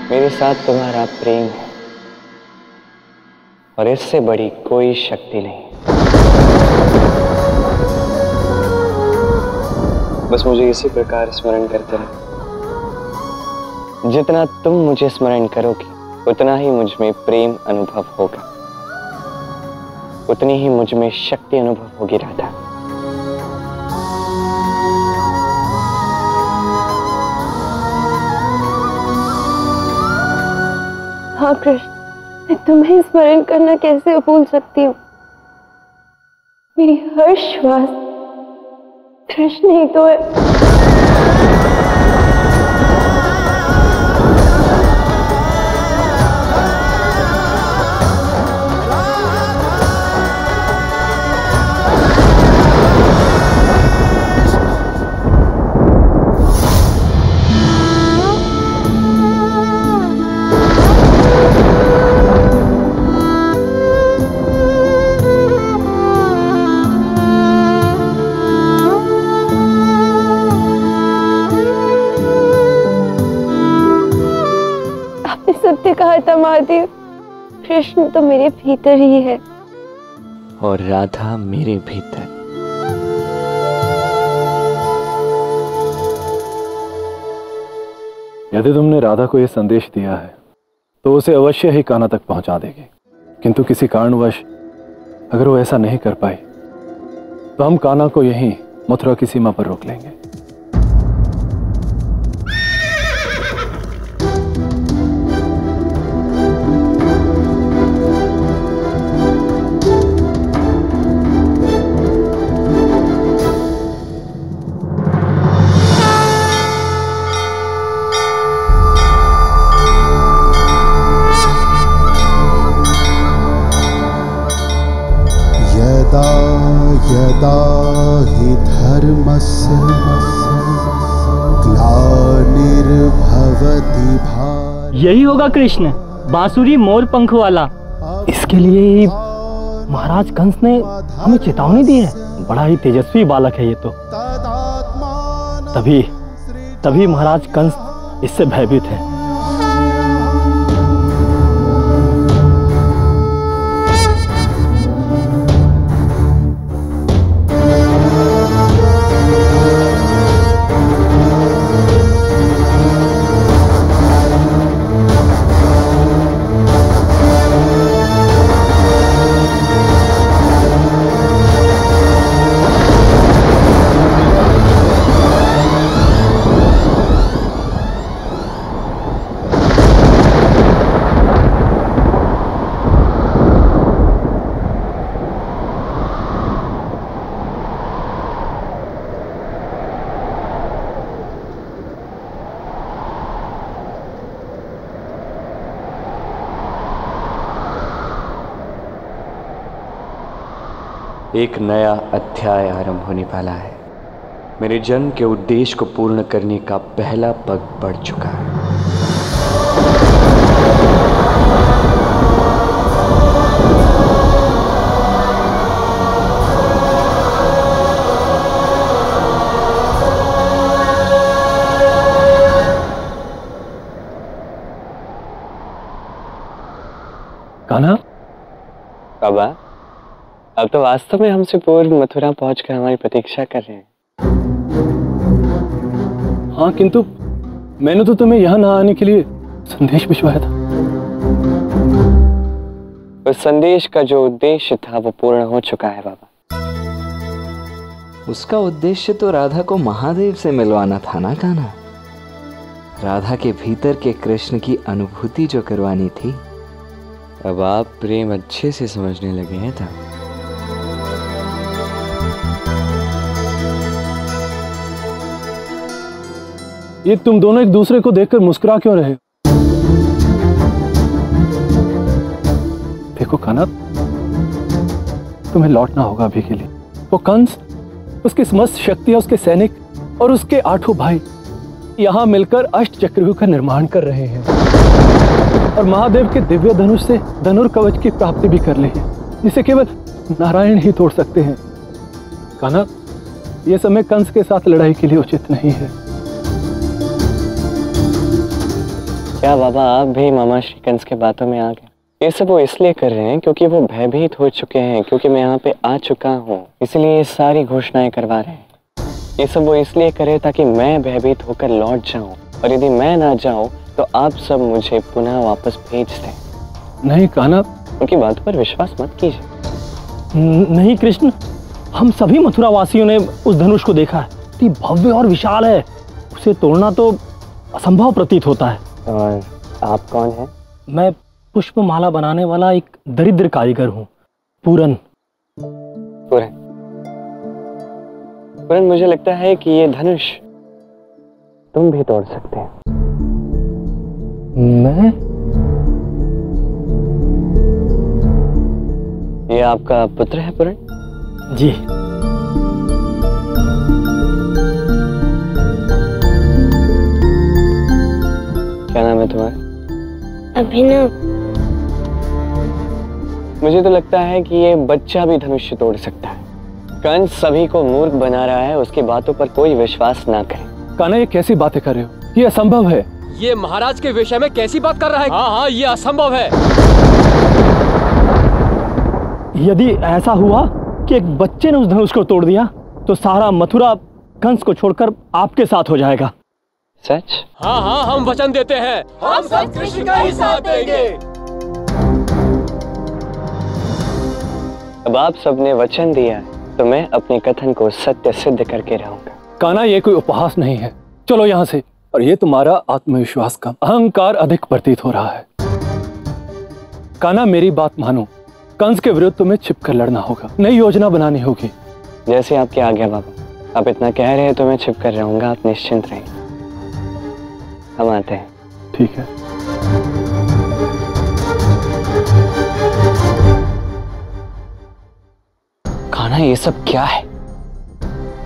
मेरे साथ तुम्हारा प्रेम है और इससे बड़ी कोई शक्ति नहीं। बस मुझे इसी प्रकार स्मरण करते रहो। जितना तुम मुझे स्मरण करोगी उतना ही मुझ में प्रेम अनुभव होगा, उतनी ही मुझ में शक्ति अनुभव होगी राधा। हाँ कृष्ण, मैं तुम्हें स्मरण करना कैसे भूल सकती हूँ। मेरी हर श्वास कृष्ण ही तो है। सत्य कहा था महादेव, कृष्ण तो मेरे भीतर ही है और राधा मेरे भीतर। यदि तुमने राधा को यह संदेश दिया है तो उसे अवश्य ही कान्हा तक पहुंचा देगी, किंतु किसी कारणवश अगर वो ऐसा नहीं कर पाई तो हम कान्हा को यहीं मथुरा की सीमा पर रोक लेंगे। यदा हि धर्मस्य ग्लानिर्भवति भारत। यही होगा कृष्ण, बांसुरी मोर पंख वाला। इसके लिए ही महाराज कंस ने हमें चेतावनी दी है। बड़ा ही तेजस्वी बालक है ये तो। तभी महाराज कंस इससे भयभीत है। एक नया अध्याय आरंभ होने वाला है। मेरे जन्म के उद्देश्य को पूर्ण करने का पहला पग बढ़ चुका है। कान्हा, बाबा, अब तो वास्तव में हमसे पूर्व मथुरा पहुंचकर हमारी प्रतीक्षा कर रहे हैं। हाँ, किंतु मैंने तो तुम्हें यहां ना आने के लिए संदेश भिजवाया था। उस संदेश का जो उद्देश्य था वो पूर्ण हो चुका है बाबा। उसका उद्देश्य तो राधा को महादेव से मिलवाना था ना कान्हा। राधा के भीतर के कृष्ण की अनुभूति जो करवानी थी। अब आप प्रेम अच्छे से समझने लगे हैं था। ये तुम दोनों एक दूसरे को देखकर मुस्कुरा क्यों रहे हो? देखो कान्हा, तुम्हें लौटना होगा अभी के लिए। वो कंस, उसकी समस्त शक्तियां, उसके सैनिक और उसके 8 भाई यहां मिलकर अष्ट चक्रव्यूह का निर्माण कर रहे हैं और महादेव के दिव्य धनुष से धनुर्कवच की प्राप्ति भी कर ली है, जिसे केवल नारायण ही तोड़ सकते हैं। कान्हा, यह समय कंस के साथ लड़ाई के लिए उचित नहीं है। क्या बाबा आप भी मामा श्री कंस के बातों में आ गए? ये सब वो इसलिए कर रहे हैं क्योंकि वो भयभीत हो चुके हैं, क्योंकि मैं यहाँ पे आ चुका हूँ, इसलिए ये सारी घोषणाएं करवा रहे हैं। ये सब वो इसलिए करे ताकि मैं भयभीत होकर लौट जाऊं, और यदि मैं ना जाऊं तो आप सब मुझे पुनः वापस भेज दें। नहीं कान्हा, उनकी बात पर विश्वास मत कीजिए। नहीं कृष्ण, हम सभी मथुरा वासियों ने उस धनुष को देखा है। इतनी भव्य और विशाल है, उसे तोड़ना तो असंभव प्रतीत होता है। और आप कौन हैं? मैं पुष्पमाला बनाने वाला एक दरिद्र कारीगर हूँ, पूरन। पूरन, मुझे लगता है कि ये धनुष तुम भी तोड़ सकते हैं। मैं? ये आपका पुत्र है पूरन? जी। क्या नाम है तुम्हारा? अभिनव। मुझे तो लगता है कि ये बच्चा भी धनुष तोड़ सकता है। कंस सभी को मूर्ख बना रहा है, उसकी बातों पर कोई विश्वास ना करे। कान्हा, ये कैसी बातें कर रहे हो? ये असंभव है। ये महाराज के विषय में कैसी बात कर रहा है? हाँ, ये असंभव है। यदि ऐसा हुआ कि एक बच्चे ने उस धनुष को तोड़ दिया तो सारा मथुरा कंस को छोड़कर आपके साथ हो जाएगा। सच? हाँ, हम वचन देते हैं, हम सब कृष्ण का ही साथ देंगे। अब आप सबने वचन दिया है तो मैं अपने कथन को सत्य सिद्ध करके रहूंगा। कान्हा, ये कोई उपहास नहीं है, चलो यहाँ से। और ये तुम्हारा आत्मविश्वास कम, अहंकार अधिक प्रतीत हो रहा है। कान्हा, मेरी बात मानो, कंस के विरुद्ध तुम्हें छिपकर लड़ना होगा, नई योजना बनानी होगी। जैसे आपकी आज्ञा बाबा। आप इतना कह रहे हैं तो मैं छिपकर रहूंगा, आप निश्चिंत रहिए। हम आते हैं। ठीक है। कान्हा, ये सब क्या है?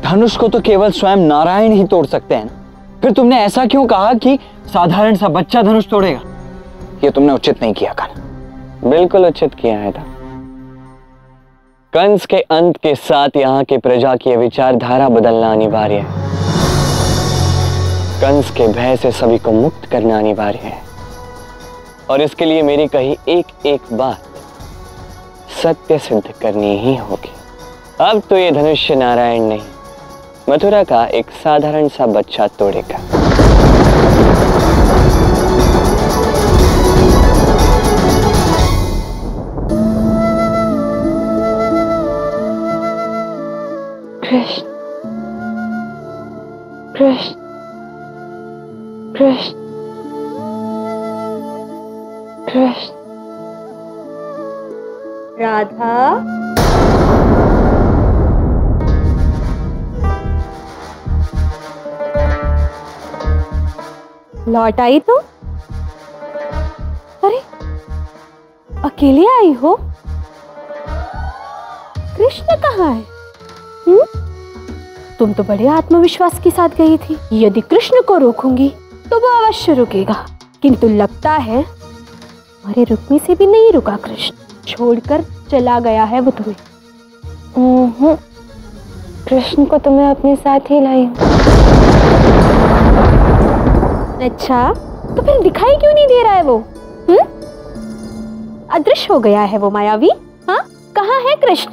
धनुष को तो केवल स्वयं नारायण ही तोड़ सकते हैं। फिर तुमने ऐसा क्यों कहा कि साधारण सा बच्चा धनुष तोड़ेगा? ये तुमने उचित नहीं किया कान्हा। बिल्कुल उचित किया है था। कंस के अंत के साथ यहाँ की प्रजा की विचारधारा बदलना अनिवार्य है। कंस के भय से सभी को मुक्त करना अनिवार्य है, और इसके लिए मेरी कही एक एक बात सत्य सिद्ध करनी ही होगी। अब तो ये धनुष्य नारायण नहीं, मथुरा का एक साधारण सा बच्चा तोड़ेगा। कृष्ण, कृष्ण, कृष्ण, कृष्ण। राधा, लौट आई तो? अरे, अकेले आई हो? कृष्ण कहाँ है? तुम तो बड़े आत्मविश्वास के साथ गई थी। यदि कृष्ण को रोकूंगी तो वो अवश्य रुकेगा, किंतु लगता है हमारे रुकने से भी नहीं रुका। कृष्ण छोड़कर चला गया है वो तुम्हें। कृष्ण को तो मैं अपने साथ ही लाई हूँ। अच्छा, तो फिर दिखाई क्यों नहीं दे रहा है वो? अदृश्य हो गया है वो मायावी। हाँ, कहाँ है कृष्ण?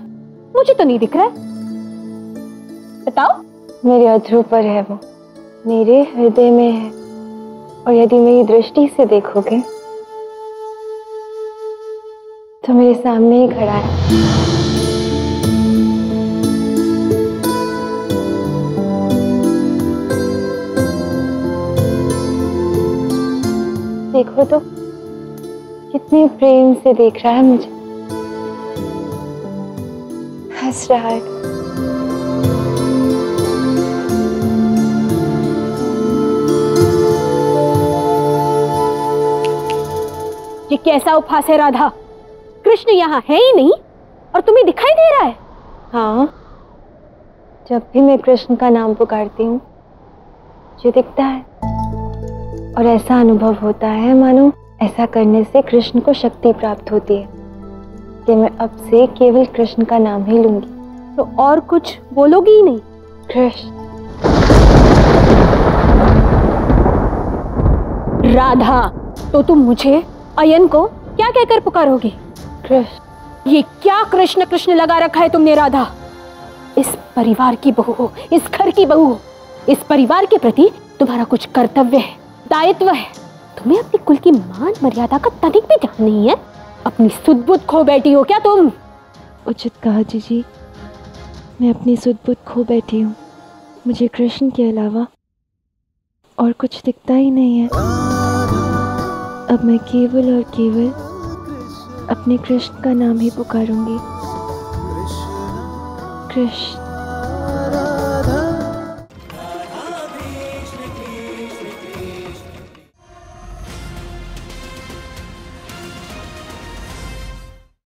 मुझे तो नहीं दिख रहा है। बताओ। मेरे अधरों पर है वो, मेरे हृदय में है, और यदि मेरी दृष्टि से देखोगे तो मेरे सामने ही खड़ा है। देखो तो कितने प्रेम से देख रहा है मुझे, हंस रहा है। ये कैसा उपहास है राधा? कृष्ण यहाँ है ही नहीं और तुम्हें दिखाई दे रहा है। हाँ, जब भी मैं कृष्ण का नाम पुकारती हूँ मुझे दिखता है, और ऐसा अनुभव होता है मानो ऐसा करने से कृष्ण को शक्ति प्राप्त होती है कि मैं अब से केवल कृष्ण का नाम ही लूंगी। तो और कुछ बोलोगी ही नहीं? कृष्ण। राधा, तो तुम मुझे, अयन को क्या कहकर पुकारोगे? कृष्ण। ये क्या कृष्ण कृष्ण लगा रखा है तुमने राधा? इस परिवार की बहू हो, इस घर की बहू हो, इस परिवार के प्रति तुम्हारा कुछ कर्तव्य है, दायित्व है। तुम्हें अपनी कुल की मान मर्यादा का तनिक भी ध्यान नहीं है। अपनी सुध बुध खो बैठी हो क्या तुम? उचित कहा जीजी, मैं अपनी सुध बुध खो बैठी हूँ। मुझे कृष्ण के अलावा और कुछ दिखता ही नहीं है। अब मैं केवल और केवल अपने कृष्ण का नाम ही पुकारूंगी। कृष्ण।